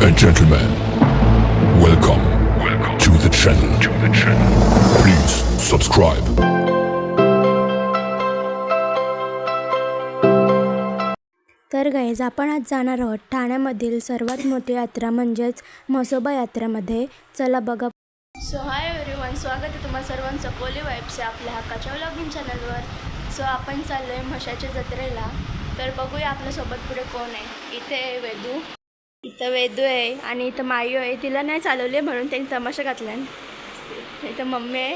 and gentlemen, welcome to the channel. Please subscribe. तर guys आपण आज जाणार आहोत ठाण्यामधील सर्वात मोठी यात्रा म्हणजेच म्हसोबा यात्रेमध्ये. चला बघा. सो हाय एव्हरीवन, स्वागत आहे तुम्हा सर्वांचं कोली वाईब्स आपल्या हक्काच्या व्लॉगिंग चॅनलवर. सो आपण चाललो आहे म्हशाच्या जत्रेला. तर बघूया आपल्यासोबत पुढे कोण आहे. इथं वेदू आहे आणि इथं मायू आहे. तिला नाही चालवली म्हणून त्यांनी तमाशा घातला. इथं मम्मी आहे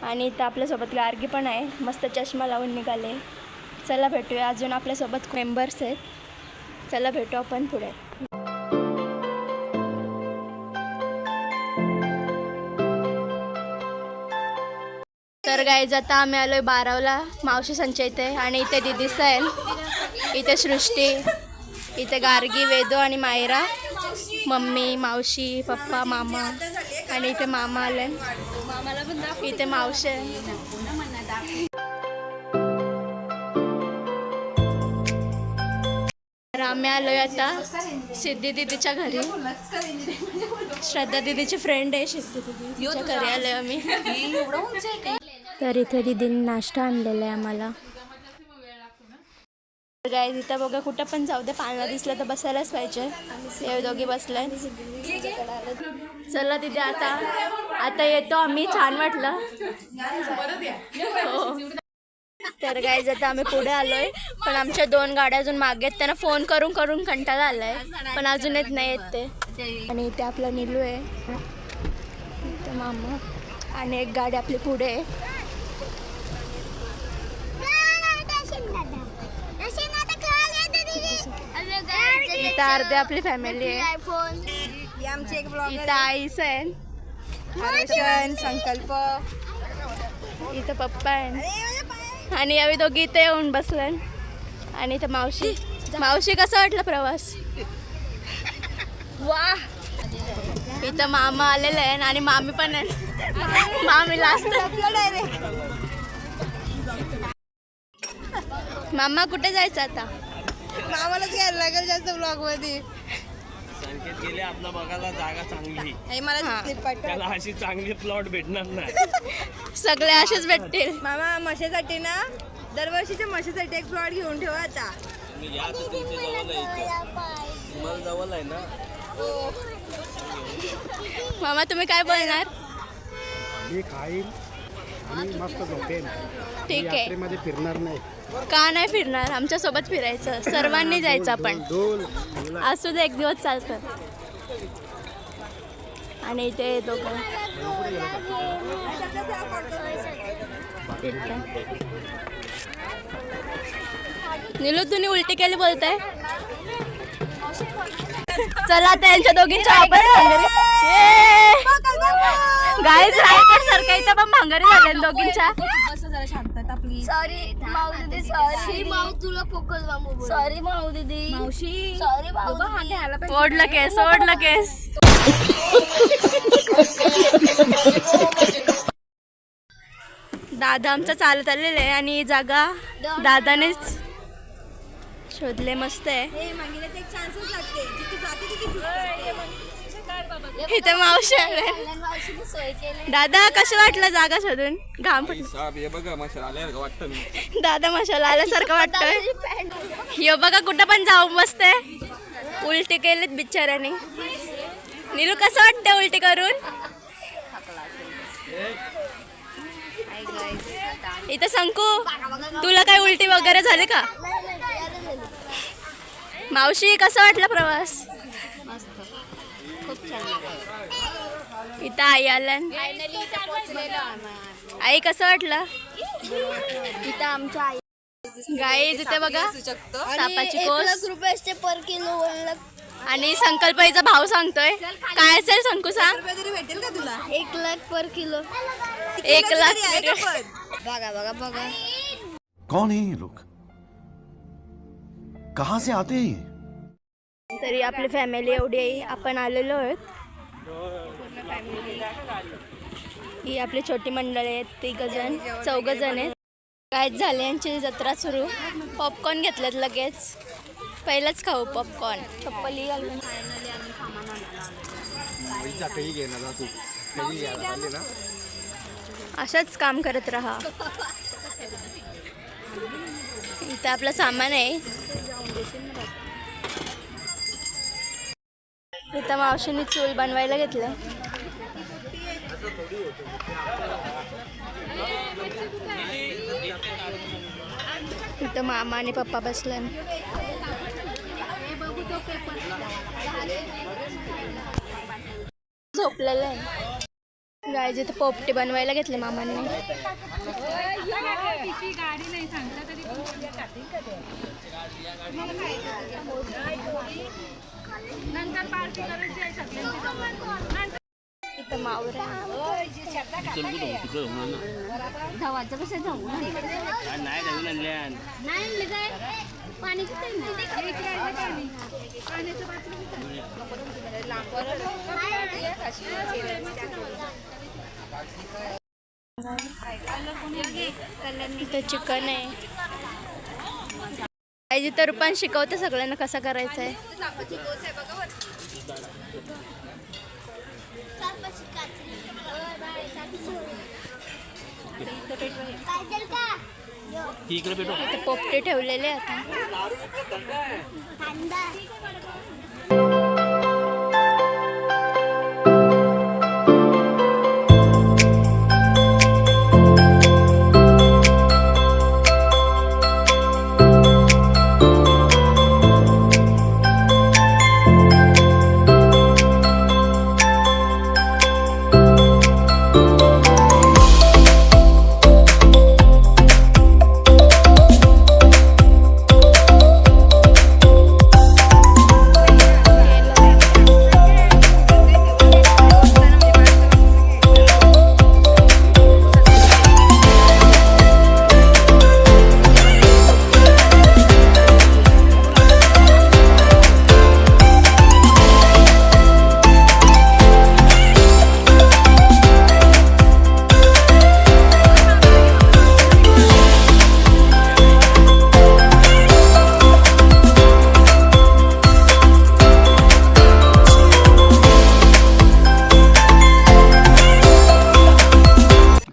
आणि इथं आपल्यासोबत गार्गी पण आहे. मस्त चष्मा लावून निघाले. चला भेटूया. अजून आपल्यासोबत मेंबर्स आहेत. चला भेटू आपण पुढे. तर गाईज आता आम्ही आलोय बारावला मावशी संचय इथे. आणि इथे दिदी सैल, इथे सृष्टी, इथे गार्गी, वेदू आणि मायरा, मम्मी, मावशी, पप्पा, मामा आणि इथे मामा आले. इथे मावशी आहे. तर आम्ही आलोय आता सिद्धी दिदीच्या घरी. श्रद्धा दिदीची फ्रेंड आहे सिद्धी दिदीच्या घरी आलोय आम्ही. तर इथे दीदीने नाश्ता आणलेला आहे आम्हाला. गाईज इथं बघा, कुठं पण जाऊ दे, पाळणा दिसलं तर बसायलाच पाहिजे. हे दोघी बसलाय. चला तिथे आता येतो आम्ही. छान वाटलं. हो. तर गाईज आता आम्ही पुढे आलोय, पण आमच्या 2 गाड्या अजून मागे आहेत. त्यांना फोन करून करून कंटाळा आलाय, पण अजून येत नाही येत ते. आणि इथे आपला नीलू आहे, इथे मामा आणि एक गाडी आपली पुढे आहे. इथं अर्धे आपली फॅमिली आहे. इथं आईस आहे, संकल्प, इथं पप्पा आहे आणि यावेळी दोघी इथे येऊन बसले. आणि इथं मावशी कसा वाटला प्रवास? वा. इथं मामा आलेला आहे आणि मामी पण आहे. मामी लास्ट. मामा कुठे जायचं आता? मामालाच घ्यायला लागेल जास्त ब्लॉग मध्ये. संकेत गेले आपला बघायला जागा चांगली. त्याला अशी चांगली प्लॉट भेटणार नाही. सगळे असेच भेटतील. मामा म्हशीसाठी ना, दरवर्षीच्या म्हशीसाठी एक प्लॉट घेऊन ठेवा आता. तुम्ही या तर तुमच्या जवळ आहे, तुम्हाला जवळ आहे ना. मामा तुम्ही काय बोलणार? मी खाईल आणि मस्त झोपेन. ठीक आहे. यात्रेमध्ये फिरणार नाही. का नाही फिरणार? आमच्या सोबत फिरायचं, सर्वांनी जायचं आपण. असू दे, एक दिवस चालतं. आणि इथे दोघं नीलू, तुम्ही उलटी केली बोलताय. चला त्यांच्या दोघींच्या गाईज रायगड सारखा इथं पण भांगरी झाल्या दोघींच्या. सॉरी माऊ दीदी, सॉरी माऊ, तुला पोकल मामू. सॉरी माऊ दीदी, मावशी, सॉरी माऊ. ओढलं केस. दादा आमचा चालत आलेला आहे आणि जागा दादानेच शोधले. मस्त आहे. इथे मावशी आले. दादा कसं वाटलं जागा शोधून? घाम दादा मशाला आल्यासारखं वाटतंय. यो बघा, कुठं पण जाऊ बसते. उलटी केलीत बिचाऱ्याने. नीलू कसं वाटतं उलटी करून? इथं संकू, तुला काय उलटी वगैरे झाली का? मावशी कसं वाटला प्रवास? इथं आई आल्या. आई कसं वाटलं? इथं आमच्या आई. गाईज इथे बघा, सापाची कोस. 1 लाख रुपये पर किलो. आणि संकल्पाईचा भाव सांगतोय. काय असेल संकू, सांग. भेटेल का तुला? 1 लाख पर किलो. 1 लाख. बघा. कौन है ये लोग? कहाँ से आते हैं? तरी आपली फॅमिली एवढी आहे. आपण आलेलो आहोत. ही आपली छोटी मंडळी आहेत. 4 जण आहेत. काय झाले यांची जत्रा सुरू. पॉपकॉर्न घेतलेत लगेच. पहिलंच खाऊ पॉपकॉर्न. चप्पली घालून असंच काम करत राहा. इथं आपलं सामान आहे. इथं मावशीने चूल बनवायला घेतलं. इथं मामा आणि पप्पा बसले. झोपलेलं आहे. गायचे इथं पोपटी बनवायला घेतले मामांनी. इथं मावरा धावाचं कसं धावू पाणी इथं चिकन आहे. आई तर पण शिकवते सगळ्यांना कसं करायचं आहे. इथं पोपटे ठेवलेले आता.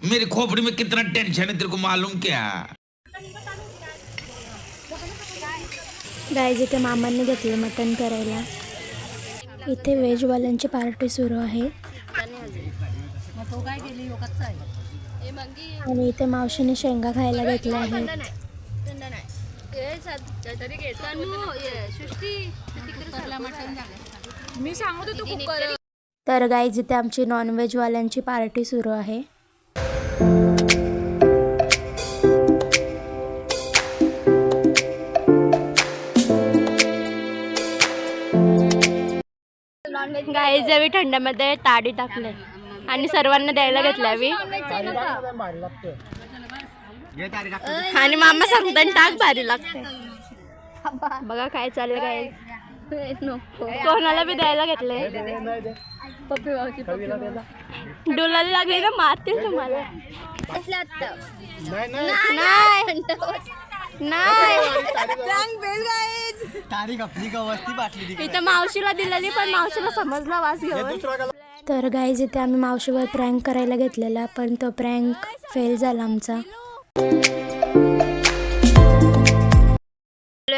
मेरी खोपड़ी में कितना टेंशन है तेरे को मालूम क्या? गाईज इथे मामांनी घेतलं मटण करायला. इथे व्हेजवाल्यांची पार्टी सुरू आहे. आणि इथे मावशीने शेंगा खायला घेतल्या आहेत. तर गाईज इथे आमची नॉनव्हेजवाल्यांची पार्टी सुरू आहे. गाईज यावी थंडामध्ये ताडी टाकले आणि सर्वांना द्यायला घेतल्या यावी. आणि मामा सांगताना टाक भारी लागते. बघा काय चाललं गाईज. कोणाला बी द्यायला घेतले. डोलाला लागले ना मारतील तुम्हाला. नाही इथं मावशीला दिलेली पण मावशीला समजला वास घेऊन. तर गाईज इथे आम्ही मावशीवर प्रँक करायला घेतलेला पण तो प्रँक फेल झाला आमचा.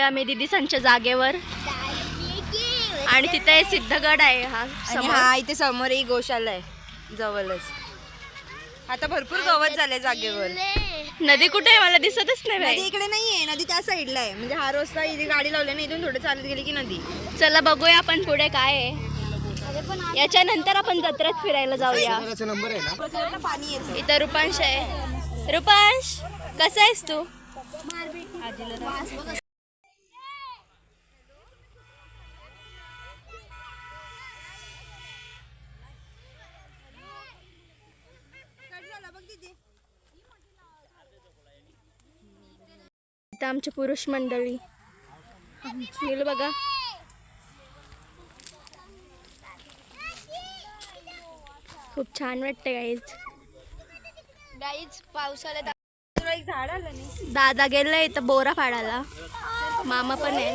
आम्ही दिदीसांच्या जागेवर आणि तिथे सिद्धगड आहे. हा इथे समोर एक गोशाला आहे जवळच. आता भरपूर गवत झालंय जागेवर. नदी कुठे आहे मला दिसतच नाही बाई. नदी इकडे नाहीये. नदी त्या साईडला आहे. म्हणजे हा रस्ता इथे गाडी लावली ना इथून थोडं चालत गेली की नदी. चला बघूया आपण पुढे काय आहे. याच्यानंतर आपण जत्रेत फिरायला जाऊया. पाणी येतं. इथं रुपांश आहे. रुपांश कसा आहेस तू? इथं आमची पुरुष मंडळी नील बघा. खूप छान वाटते गाईज. पावसाला एक झाड आलं नाही. दादा गेलाय इथं बोरा फाडायला. मामा पण आहे.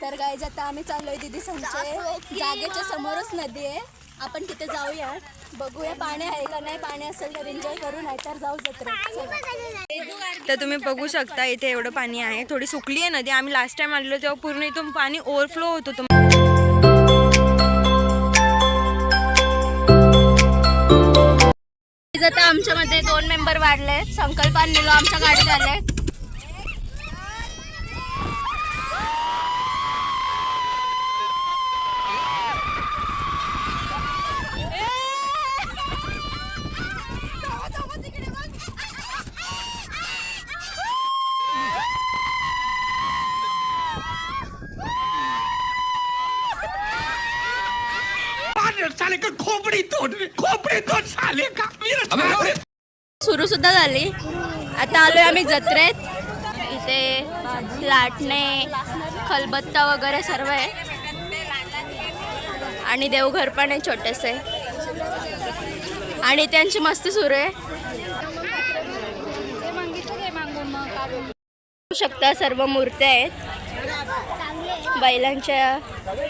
तर गाईज आता आम्ही चाललोय दीदी संजय जागेच्या समोरच नदी आहे. आपण तिथे जाऊया, बघूया पाणी आहे का नाही. पाणी असेल तर एन्जॉय करू, नाही तर जाऊ जत्रेत. तर तुम्ही बघू शकता इथे एवढं पाणी आहे. थोडी सुकली आहे नदी. आम्ही लास्ट टाइम आलेलो तेव्हा पूर्ण इथून पाणी ओव्हरफ्लो होत होतं. आता आमच्यामध्ये 2 मेंबर वाढले. संकल्प आणि निलो आमच्या गाडीत आले. साले का खोपड़ी तोड़ साले का सुरू सुद्धा झाली. आता आलोय आम्ही जत्रेत. इथे लाटणे, खलबत्ता वगैरे सर्व आहे आणि देवघर पण आहे छोटेसे आणि त्यांची मस्ती सुरू आहे. बघू शकता सर्व मूर्त्या आहेत बैलांच्या,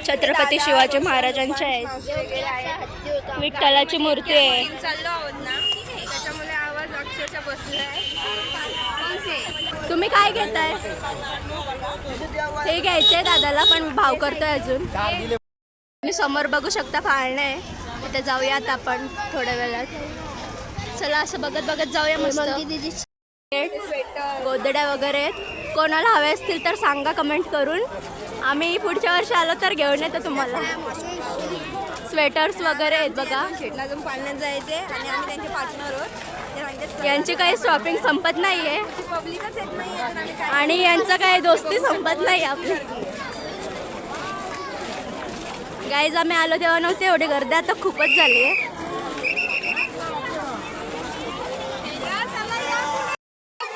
छत्रपती शिवाजी महाराजांच्या आहेत. विठ्ठलाची मूर्ती आहे. चाललो आहोत ना त्याच्यामुळे आवाज अक्षरशः बसलाय. तुम्ही काय घेताय? ते घ्यायचंय दादाला पण भाव करतोय अजून. मी समोर बघू शकता पाळणे आहे. तिथे जाऊयात आपण थोड्या वेळात. चला असं बघत बघत जाऊया. मस्त गोदड्या वगैरे आहेत. कोणाला हवे असतील तर सांगा कमेंट करून. आम्ही पुढच्या वर्षी आलो तर घेऊन येतो तुम्हाला. स्वेटर्स वगैरे आहेत बघा. शेटला अजून पाळण्यात जायचे आणि आम्ही त्यांचे पार्टनर आहोत. ते सांगतात यांची काही शॉपिंग संपत नाहीये पब्लिकच येत नाही आहे. आम्ही काय आणि यांचं काही दोस्ती संपत नाही आपली. गाईज आम्ही आलो तेव्हा नव्हते एवढी गर्दी, आता खूपच झाली आहे.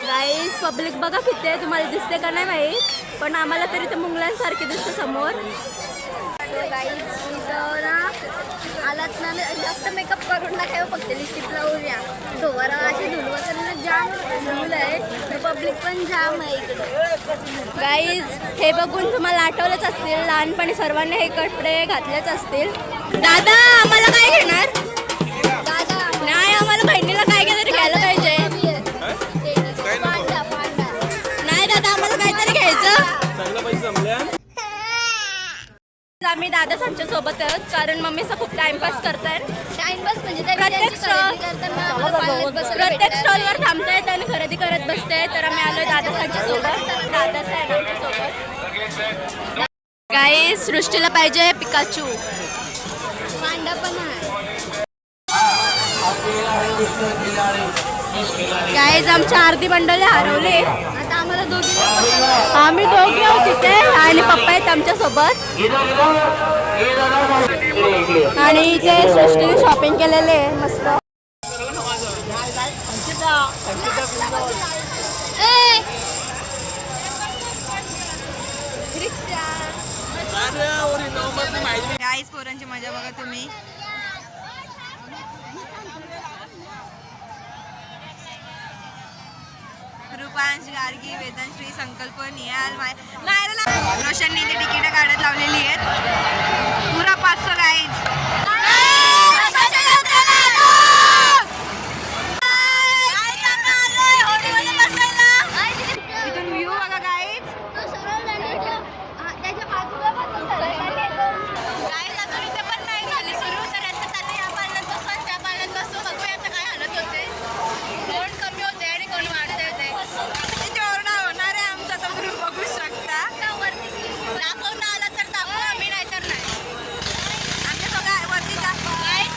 गाईज पब्लिक बघा किती आहे, तुम्हाला दिसते का नाही माहीत, पण आम्हाला तरी ते मुंगलांसारखे दिसतं समोर. आलात ना जास्त मेकअप करून ना ठेव, फक्त लिपस्टिक लावूया. डोवारा अशी धुलवा करणं जाम धुल आहे. पब्लिक पण जाम आहे इकडे. गाईज हे बघून तुम्हाला आठवलंच असतील, लहानपणी सर्वांनी हे कपडे घातलेच असतील. दादा आम्हाला काय घेणार? दादा नाही, आम्हाला बहिणीला काय काहीतरी घ्यायला पाहिजे. नाही दादा आम्हाला काहीतरी घ्यायचं. आम्ही दादा त्यांच्या सोबत आहोत कारण मम्मीचा खूप टाइमपास करतायत. टाइमपास म्हणजे प्रत्येक स्टॉलवर थांबतायत आणि खरेदी करत बसतायत. तर आम्ही आलोय दादा त्यांच्या सोबत. दादा साहेब आमच्या सोबत. काही सृष्टीला पाहिजे पिकाचू. पांडा पण आहे. गाईज आमच्या अर्धी मंडळी हरवले. आता आम्हाला आम्ही दोघे आहोत तिथे आणि पप्पा आहेत आमच्या सोबत. आणि इथे सृष्टीने शॉपिंग केलेले आहे मस्त. गाईस पोरांची मजा बघा तुम्ही. रूपांश, गार्गी, वेदांश्री, संकल्प, निहाल, रोशनने ते तिकीट काढत लावलेली आहेत. पुरा 500 गाईज. इथून व्ह्यू बघा गाईज. त्याच्या बाजूला गाईज अजून इथे पण नाही झाली सुरू, तर यांचं चाललं या पालनात बसू आणि त्या पालनात बसू. बघूया आता काय हालत होते. कोण कमी होते आणि कोण वाढते ते. जेवढा होणार आहे आमचा तर तुम्ही बघू शकता. दाखवता आला तर दाखवू, आम्ही नाही तर नाही. आमच्या सगळ्या वरती जा. गाईज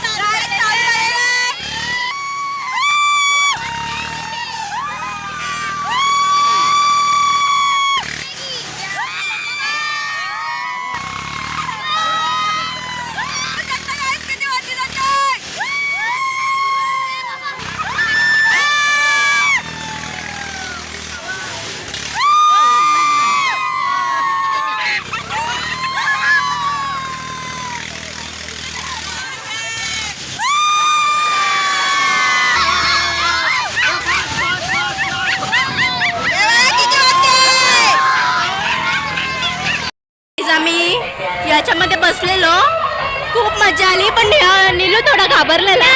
थोडा घाबरलेला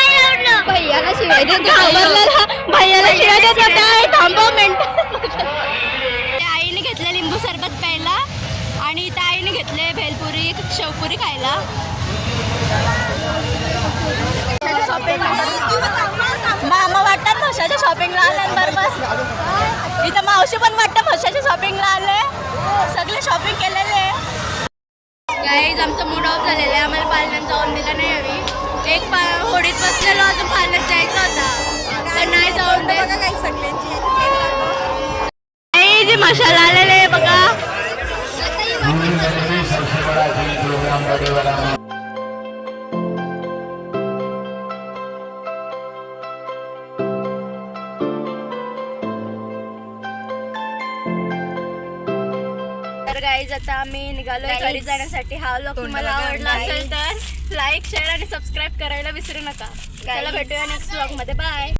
भैयाला शिवाय घाबरलेला भैयाला शिवाय देत होता. थांबव मिनिट. आईने घेतले लिंबू सरबत प्यायला आणि इथं आईने घेतले भेलपुरी शेवपुरी खायला. मामा वाटतात म्हशाच्या शॉपिंगला आल्याबरोबर. इथं मावशी पण वाटतं म्हशाच्या शॉपिंगला आले. सगळे शॉपिंग केलेले. गाईज आमचा मूड ऑफ झालेला आहे. आम्हाला पालण्यात जाऊन दिलं नाही हवी. एक होडीत बसलेलो अजून पालण्यात जायचं होता तर नाही जाऊन दे. काही सगळ्यांची जी मशाला आलेले आहे बघा. तर गाईज आता आम्ही निघालोय घरी जाण्यासाठी. हा व्लॉग तुम्हाला आवडला असेल तर लाईक शेअर आणि सबस्क्राईब करायला विसरू नका. चला भेटूया नेक्स्ट व्लॉग मध्ये. बाय.